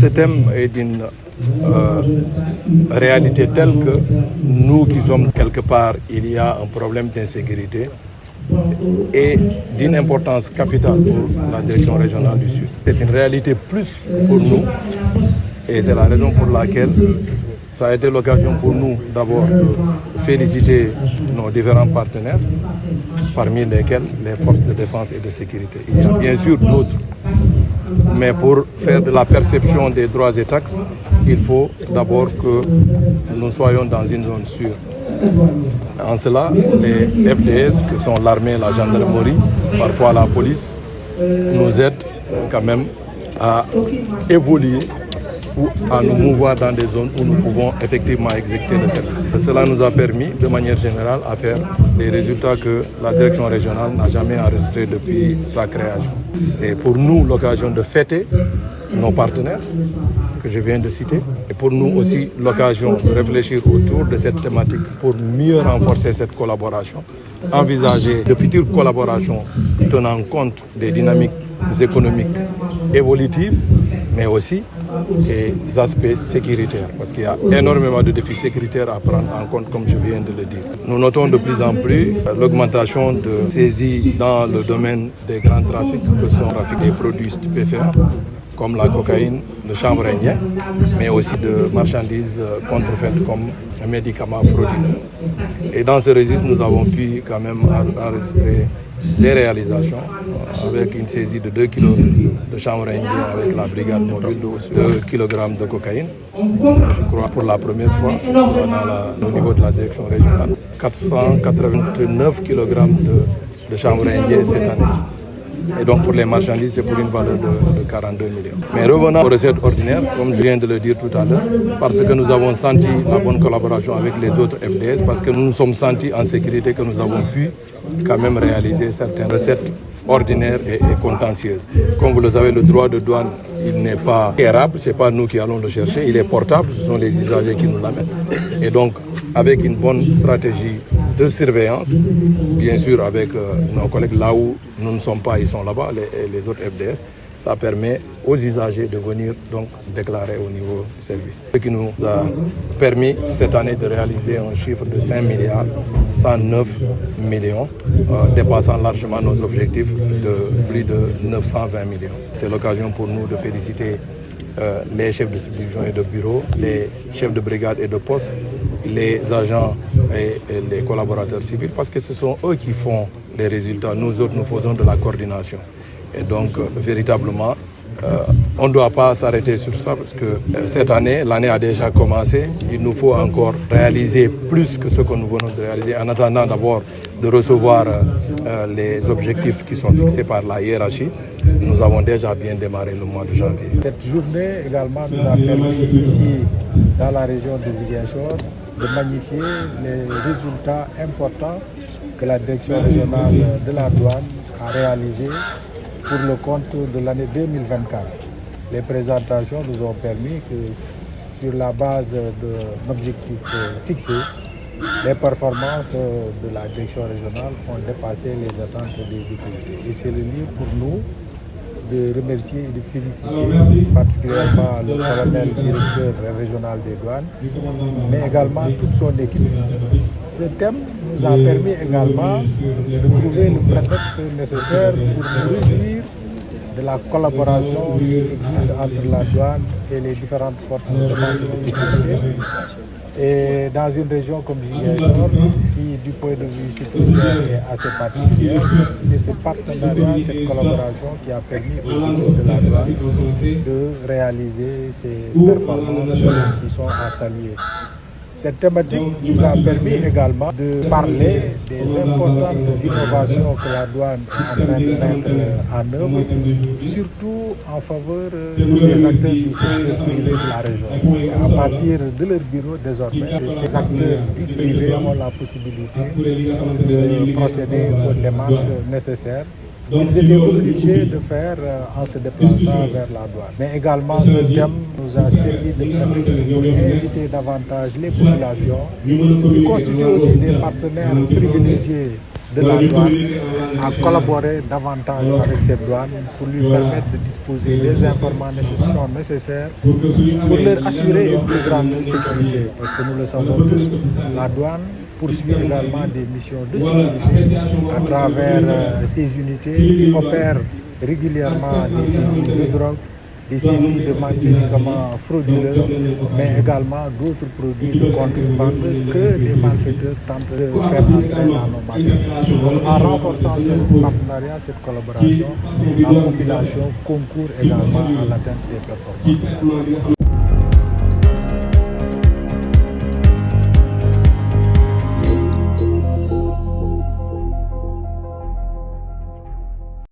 ce thème est d'une réalité telle que nous qui sommes quelque part, il y a un problème d'insécurité et d'une importance capitale pour la direction régionale du Sud. C'est une réalité plus pour nous et c'est la raison pour laquelle ça a été l'occasion pour nous d'abord de féliciter nos différents partenaires, parmi lesquels les forces de défense et de sécurité. Il y a bien sûr d'autres, mais pour faire de la perception des droits et taxes, il faut d'abord que nous soyons dans une zone sûre. En cela, les FDS, que sont l'armée, la gendarmerie, parfois la police, nous aident quand même à évoluer ou à nous mouvoir dans des zones où nous pouvons effectivement exécuter le service. Cela nous a permis, de manière générale, à faire des résultats que la direction régionale n'a jamais enregistrés depuis sa création. C'est pour nous l'occasion de fêter nos partenaires que je viens de citer et pour nous aussi l'occasion de réfléchir autour de cette thématique pour mieux renforcer cette collaboration, envisager de futures collaborations tenant compte des dynamiques économiques évolutives, mais aussi des aspects sécuritaires, parce qu'il y a énormément de défis sécuritaires à prendre en compte, comme je viens de le dire. Nous notons de plus en plus l'augmentation de saisies dans le domaine des grands trafics, que sont le trafic des produits stupéfiants, comme la cocaïne, le chanvre indien, mais aussi de marchandises contrefaites comme médicaments frauduleux. Et dans ce registre, nous avons pu quand même enregistrer des réalisations avec une saisie de 2 kg de chanvre indien avec la brigade mobile, 2 kg de cocaïne. Je crois pour la première fois au niveau de la direction régionale, 489 kg de chanvre indien cette année. Et donc pour les marchandises, c'est pour une valeur de 42 millions. Mais revenons aux recettes ordinaires, comme je viens de le dire tout à l'heure, parce que nous avons senti la bonne collaboration avec les autres FDS, parce que nous nous sommes sentis en sécurité, que nous avons pu quand même réaliser certaines recettes ordinaires et contentieuses. Comme vous le savez, le droit de douane, il n'est pas érable, ce n'est pas nous qui allons le chercher, il est portable, ce sont les usagers qui nous l'amènent. Et donc, avec une bonne stratégie de surveillance, bien sûr avec nos collègues là où nous ne sommes pas, ils sont là-bas, les autres FDS, ça permet aux usagers de venir donc déclarer au niveau du service. Ce qui nous a permis cette année de réaliser un chiffre de 5 milliards 109 millions, dépassant largement nos objectifs de plus de 920 millions. C'est l'occasion pour nous de féliciter les chefs de subdivision et de bureau, les chefs de brigade et de poste, les agents et les collaborateurs civils, parce que ce sont eux qui font les résultats. Nous autres, nous faisons de la coordination. Et donc, véritablement, on ne doit pas s'arrêter sur ça, parce que cette année, l'année a déjà commencé. Il nous faut encore réaliser plus que ce que nous venons de réaliser, en attendant d'abord de recevoir les objectifs qui sont fixés par la hiérarchie. Nous avons déjà bien démarré le mois de janvier. Cette journée également nous a permis ici, dans la région de Ziguinchor, de magnifier les résultats importants que la direction régionale de la douane a réalisés pour le compte de l'année 2024. Les présentations nous ont permis que, sur la base de l'objectif fixé, les performances de la direction régionale ont dépassé les attentes des autorités. Et c'est le lieu pour nous de remercier et de féliciter particulièrement le colonel directeur régional des douanes, mais également toute son équipe. Ce thème nous a permis également de trouver le prétexte nécessaire pour nous réjouir de la collaboration qui existe entre la douane et les différentes forces de défense et de sécurité. Et dans une région comme Ziguinchor, qui du point de vue sécuritaire est assez particulière, c'est ce partenariat, cette collaboration qui a permis aux équipes de la douane de réaliser ces performances qui sont à saluer. Cette thématique nous a permis également de parler des importantes innovations que la douane est en train de mettre en œuvre, surtout en faveur des acteurs du secteur privé de la région. À partir de leur bureau, désormais, ces acteurs du privé ont la possibilité de procéder aux démarches nécessaires. Ils étaient obligés de faire en se déplaçant vers la douane. Mais également, ce thème nous a servi de prétexte pour inviter davantage les populations, qui constituent aussi des partenaires privilégiés de la douane à collaborer davantage avec cette douane pour lui permettre de disposer des informations nécessaires pour leur assurer une plus grande sécurité. Parce que nous le savons tous, la douane poursuit également des missions de sécurité à travers ces unités qui opèrent régulièrement des saisies de drogue, des saisies de médicaments frauduleux, mais également d'autres produits de contrebande que les malfaiteurs tentent de faire entrer dans nos marchés. Donc, en renforçant ce partenariat, cette collaboration, la population concourt également à l'atteinte des performances.